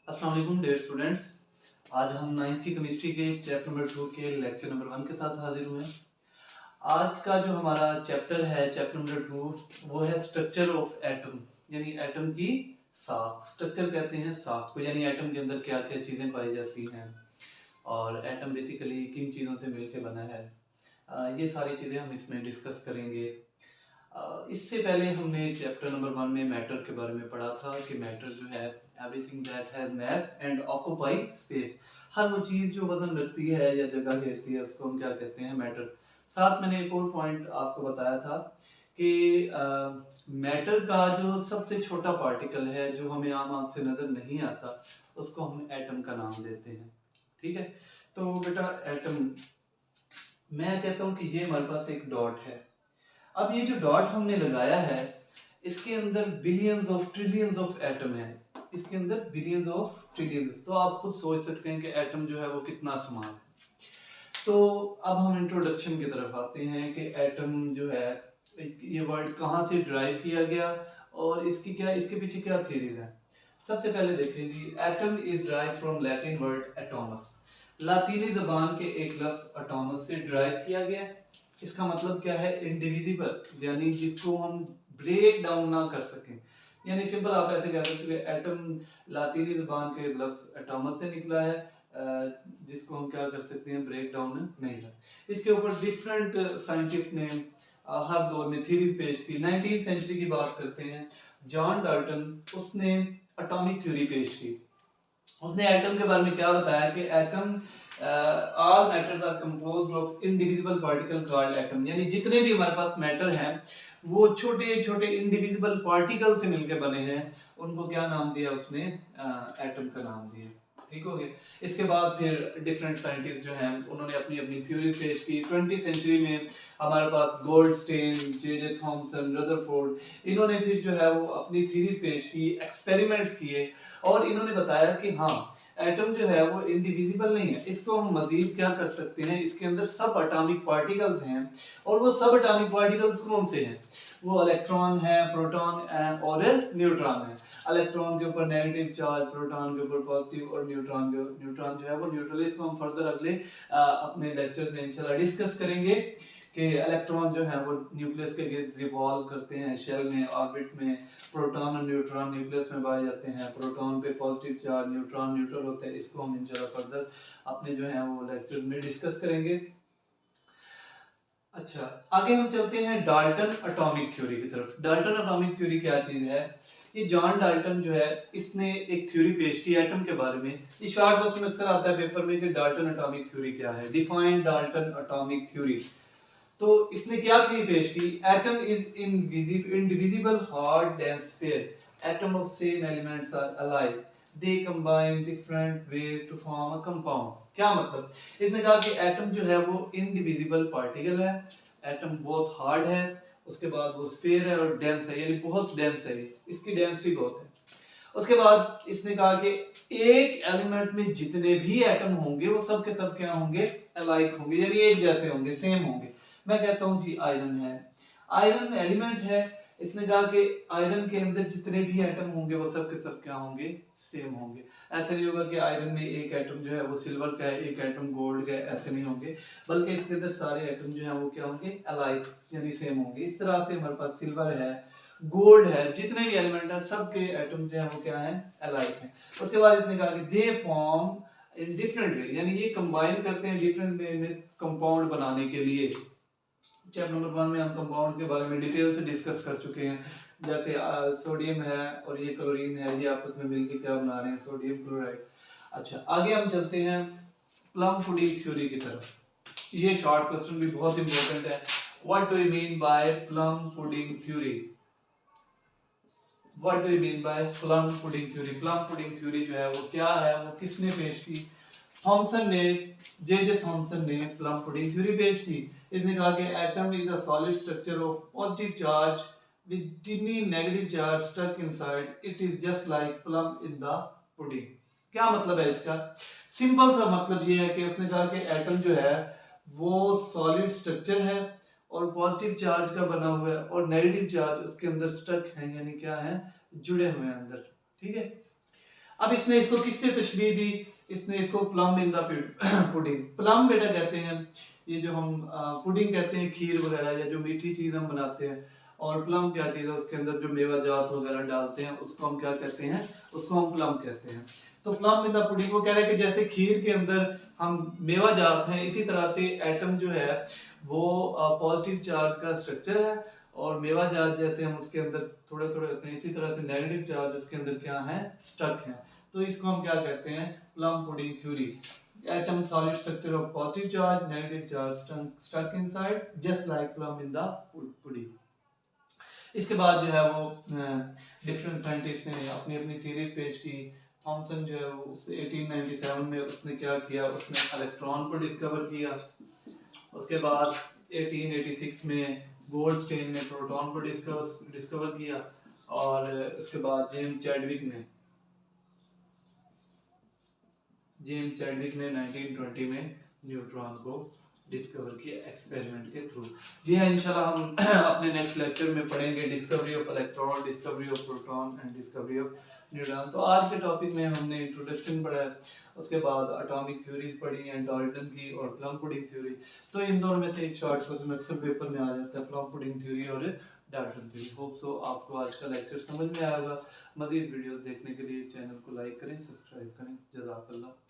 अस्सलाम वालेकुम dear students. आज हम 9th की केमिस्ट्री के चैप्टर नंबर 2 के लेक्चर नंबर 1 के साथ हाजिर हुए हैं। आज का जो हमारा चैप्टर है, चैप्टर नंबर 2, वो है स्ट्रक्चर ऑफ एटम, यानी एटम की साख। स्ट्रक्चर कहते हैं साख को, यानी एटम के अंदर क्या क्या चीज़ें पाई जाती हैं और एटम बेसिकली किन चीज़ों से मिलकर बना है। ये सारी चीज़ें हम इसमें डिस्कस करेंगे। इससे पहले हमने चैप्टर नंबर 1 में मैटर के बारे में पढ़ा था कि मैटर जो है everything that has mass and occupy space. हर वो चीज़ जो वजन रखती है या जगह घेरती है उसको हम क्या कहते हैं, मैटर। साथ मैंने एक और पॉइंट आपको बताया था कि मैटर का जो सबसे छोटा पार्टिकल है जो हमें आम आँख से नज़र नहीं आता उसको हम एटम का नाम देते हैं। ठीक है, तो बेटा एटम, मैं कहता हूँ कि ये हमारे पास एक डॉट है। अब ये जो डॉट हमने लगाया है इसके अंदर billions of trillions of atom है। इसके अंदर बिलियंस ऑफ ट्रिलियंस, तो आप खुद सोच सकते हैं कि एटम जो है वो कितना स्मॉल है। तो अब हम इंट्रोडक्शन की तरफ आते हैं कि एटम जो है, ये वर्ड कहाँ से ड्राइव किया गया और इसके पीछे क्या थ्योरीज हैं। सबसे पहले देखें जी, atom is drive from Latin word atomos. लातीनी जबान के एक लफ्ज एटॉमस से ड्राइव किया गया। इसका मतलब क्या है, इंडिविजिबल, यानी जिसको हम ब्रेक डाउन ना कर सकें। यानी सिंपल आप ऐसे कह सकते हैं कि एटम लातीनी जबान के लफ्ज एटॉमस से निकला है, जिसको हम क्या कर सकते हैं, ब्रेक डाउन नहीं कर। इसके ऊपर डिफरेंट साइंटिस्ट ने हर दौर में थ्योरीज पेश की। 19वीं सेंचुरी की बात करते हैं, जॉन डाल्टन, उसने एटॉमिक थ्योरी पेश की। उसने एटम के बारे में क्या बताया कि atom all matters are composed of indivisible particle called atom, यानी जितने भी हमारे पास मैटर हैं वो छोटे छोटे इनडिविजिबल पार्टिकल से मिलकर बने हैं। उनको क्या नाम दिया उसने, एटम का नाम दिया। ठीक हो गया। इसके बाद फिर डिफरेंट साइंटिस्ट जो हैं उन्होंने अपनी अपनी थ्योरीज पेश की। 20वीं सेंचुरी में हमारे पास गोल्डस्टेन, जे थॉमसन, रदरफोर्ड, इन्होंने फिर जो है वो अपनी थ्योरीज पेश की, एक्सपेरिमेंट्स किए और इन्होंने बताया कि हाँ, एटम जो है वो इंडिविजिबल नहीं है। इसको हम मजीद क्या कर सकते हैं, इसके अंदर सब एटॉमिक पार्टिकल्स हैं और वो सब एटॉमिक पार्टिकल्स कौन से हैं, वो इलेक्ट्रॉन है, प्रोटॉन और न्यूट्रॉन है। इलेक्ट्रॉन के ऊपर नेगेटिव चार्ज, प्रोटॉन के ऊपर पॉजिटिव और न्यूट्रॉन जो है वो न्यूट्रल। इसको हम फर्दर अगले अपने लेक्चर में इंशाल्लाह डिस्कस करेंगे कि इलेक्ट्रॉन जो है वो न्यूक्लियस के गिर्द रिवॉल्व करते हैं, शेल में, ऑर्बिट में। प्रोटॉन और न्यूट्रॉन न्यूक्लियस में पाए जाते हैं। प्रोटॉन पे पॉजिटिव चार्ज, न्यूट्रॉन न्यूट्रल होते हैं। इसको हम इंशाल्लाह फर्दर अपने जो है वो लेक्चर में डिस्कस करेंगे। अच्छा, आगे हम चलते हैं डाल्टन एटॉमिक थ्योरी की तरफ। डाल्टन एटॉमिक थ्योरी क्या चीज है, ये जॉन डाल्टन जो है इसने एक थ्योरी पेश की एटम के बारे में। ये शॉर्ट क्वेश्चन अक्सर आता है पेपर में कि डाल्टन एटॉमिक थ्योरी क्या है, डिफाइन डाल्टन एटॉमिक थ्योरी। तो इसने क्या थ्योरी पेश की, atom is indivisible hard dense sphere, atom of same elements are alike, they combine different ways to form a compound. क्या मतलब, इसने कहा कि एटम जो है वो इनडिविजिबल पार्टिकल है, एटम बहुत हार्ड है, उसके बाद वो स्फीयर है और डेंस है, यानी बहुत डेंस है, इसकी डेंसिटी बहुत है। उसके बाद इसने कहा कि एक एलिमेंट में जितने भी एटम होंगे वो सब के सब क्या होंगे, अलाइक होंगे, यानी एक जैसे होंगे, सेम होंगे। मैं कहता हूं जी आयरन है, आयरन एलिमेंट है। इसने कहा कि आयरन के अंदर जितने भी एटम होंगे वो सब के सब क्या होंगे, सेम होंगे। ऐसा नहीं होगा कि आयरन में एक एटम जो है वो सिल्वर का है, एक एटम गोल्ड का है, ऐसे नहीं होंगे, बल्कि इसके अंदर सारे एटम जो है वो क्या होंगे, अलाइक, यानी सेम होंगे। इस तरह से हमारे पास सिल्वर है, गोल्ड है, जितने भी एलिमेंट है सबके एटम जो है वो क्या है, अलाइक है। उसके बाद इसने कहा कि they form in different way, यानी ये कंबाइन करते हैं डिफरेंट वे में कंपाउंड बनाने के लिए। चैप्टर नंबर 1 में हम कंपाउंड के बारे में डिटेल से डिस्कस कर चुके हैं, जैसे सोडियम है और ये क्लोरीन है, ये आपस में मिलकर क्या बना रहे हैं, सोडियम क्लोराइड। अच्छा, आगे हम चलते हैं प्लम पुडिंग थ्योरी की तरफ। ये शॉर्ट क्वेश्चन भी बहुत इंपॉर्टेंट है। What do you mean by plum pudding theory, what do you mean by plum pudding theory. Plum pudding theory जो है वो क्या है, वो किसने पेश की, थॉमसन ने, जे थॉमसन ने प्लम पुडिंग थ्योरी पेश की। इसने कहा कि atom is the solid structure of positive charge with tiny negative charge stuck inside, it is just like plum in the pudding। क्या मतलब है इसका, सिंपल सा मतलब ये है कि उसने कहा कि एटम जो है वो सॉलिड स्ट्रक्चर है और पॉजिटिव चार्ज का बना हुआ है और नेगेटिव चार्ज उसके अंदर स्टक है, यानी क्या है, जुड़े हुए हैं अंदर। ठीक है, अब इसने इसको किससे तशबीह दी, इसने इसको plum in the pudding. Plum बेटा कहते हैं ये जो हम पुडिंग कहते हैं, खीर वगैरह या जो मीठी चीज़ हम बनाते हैं, और प्लम क्या चीज़ है, उसके अंदर जो मेवा जात वगैरह डालते हैं उसको हम क्या कहते हैं, उसको हम प्लम कहते हैं। तो प्लम इन द पुडिंग वो कह रहे हैं कि जैसे खीर के अंदर हम मेवा जात हैं, इसी तरह से एटम जो है वो पॉजिटिव चार्ज का स्ट्रक्चर है, और मेवा जात जैसे हम उसके अंदर थोड़े थोड़े होते हैं, इसी तरह से नेगेटिव चार्ज उसके अंदर क्या है, स्टक है। तो इसको हम क्या कहते हैं, plum pudding theory. Atom solid structure of positive charge, negative charge stuck inside, just like plum in the pudding. इसके बाद जो है वो डिफरेंट साइंटिस्ट ने अपनी अपनी थ्योरीज पेश की। थॉमसन जो है वो 1897 में उसने क्या किया, उसने इलेक्ट्रॉन को डिस्कवर किया। उसके बाद 1886 में गोल्डस्टीन ने प्रोटॉन को डिस्कवर किया, और उसके बाद जेम्स चैडविक ने 1920 में न्यूट्रॉन को डिस्कवर किया एक्सपेरिमेंट के थ्रू। जी हाँ, इंशाल्लाह हम अपने नेक्स्ट लेक्चर में पढ़ेंगे discovery of electron, discovery of proton and discovery of neutron. तो आज के टॉपिक में हमने इंट्रोडक्शन पढ़ा है, उसके बाद एटॉमिक थ्योरीज पढ़ी हैं, डाल्टन की और प्लम पुडिंग थ्योरी। तो इन दोनों में से एक शॉर्ट क्वेश्चन अक्सर पेपर में आ जाता है, प्लम पुडिंग थ्योरी और डाल्टन थ्योरी। होप सो आपको आज का लेक्चर समझ में आएगा। मजीद वीडियोस देखने के लिए चैनल को लाइक करें, सब्सक्राइब करें। जज़ाकल्लाह।